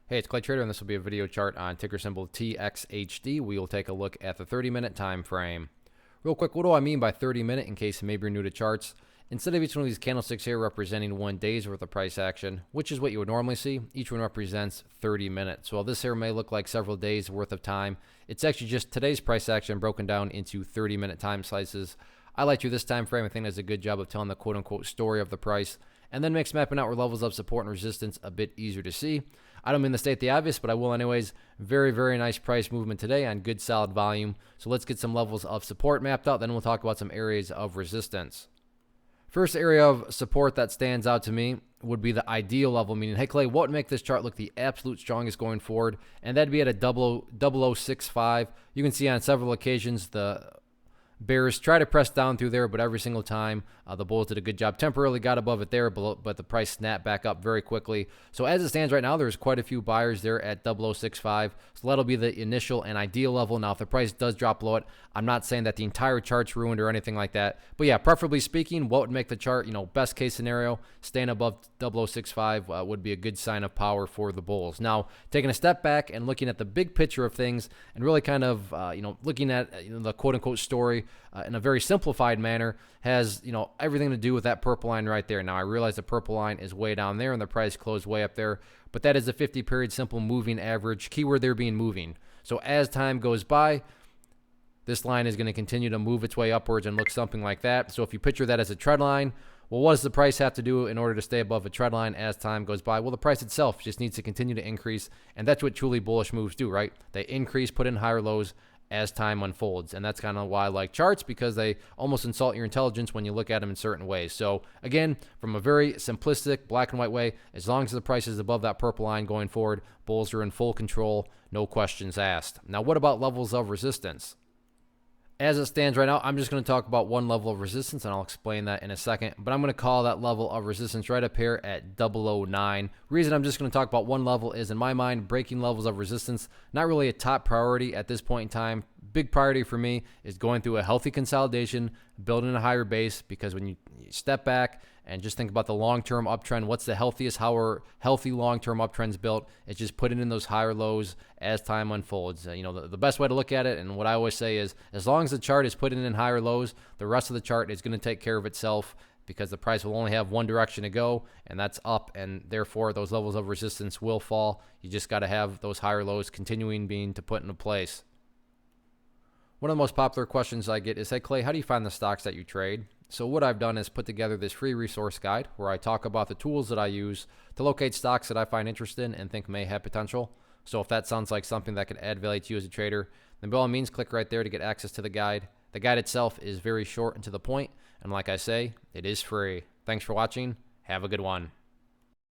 Hey, it's Clay Trader, and this will be a video chart on ticker symbol TXHD. We will take a look at the 30-minute time frame. Real quick, what do I mean by 30-minute in case maybe you're new to charts? Instead of each one of these candlesticks here representing 1 day's worth of price action, which is what you would normally see, each one represents 30 minutes. While this here may look like several days worth of time, it's actually just today's price action broken down into 30-minute time slices. I like to this time frame. I think it does a good job of telling the quote-unquote story of the price, and then makes mapping out where levels of support and resistance a bit easier to see. I don't mean to state the obvious, but I will anyways. Very, very nice price movement today on good solid volume. So let's get some levels of support mapped out, then we'll talk about some areas of resistance. First area of support that stands out to me would be the ideal level, meaning, hey Clay, what would make this chart look the absolute strongest going forward? And that'd be at a 0065. You can see on several occasions the bears try to press down through there, but every single time the bulls did a good job. Temporarily got above it there, but the price snapped back up very quickly. So as it stands right now, there's quite a few buyers there at 0065. So that'll be the initial and ideal level. Now, if the price does drop below it, I'm not saying that the entire chart's ruined or anything like that. But yeah, preferably speaking, what would make the chart, best case scenario, staying above 0065 would be a good sign of power for the bulls. Now, taking a step back and looking at the big picture of things and really kind of, looking at the quote-unquote story in a very simplified manner has, everything to do with that purple line right there. Now, I realize the purple line is way down there and the price closed way up there, but that is a 50-period simple moving average. Keyword there being moving. So as time goes by, this line is going to continue to move its way upwards and look something like that. So if you picture that as a trend line, well, what does the price have to do in order to stay above a trend line as time goes by? Well, the price itself just needs to continue to increase, and that's what truly bullish moves do, right? They increase, put in higher lows as time unfolds, and that's kind of why I like charts, because they almost insult your intelligence when you look at them in certain ways. So again, from a very simplistic black and white way, as long as the price is above that purple line going forward, bulls are in full control, no questions asked. Now, what about levels of resistance? As it stands right now, I'm just going to talk about one level of resistance, and I'll explain that in a second. But I'm going to call that level of resistance right up here at 009. Reason I'm just going to talk about one level is, in my mind, breaking levels of resistance, not really a top priority at this point in time. Big priority for me is going through a healthy consolidation, building a higher base, because when you step back and just think about the long-term uptrend, what's the healthiest, how are healthy long-term uptrends built? It's just putting in those higher lows as time unfolds. The best way to look at it, and what I always say is, as long as the chart is putting in higher lows, the rest of the chart is going to take care of itself, because the price will only have one direction to go, and that's up, and therefore those levels of resistance will fall. You just got to have those higher lows continuing being to put into place. One of the most popular questions I get is, hey Clay, how do you find the stocks that you trade? So what I've done is put together this free resource guide where I talk about the tools that I use to locate stocks that I find interested in and think may have potential. So if that sounds like something that could add value to you as a trader, then by all means click right there to get access to the guide. The guide itself is very short and to the point, and like I say, it is free. Thanks for watching. Have a good one.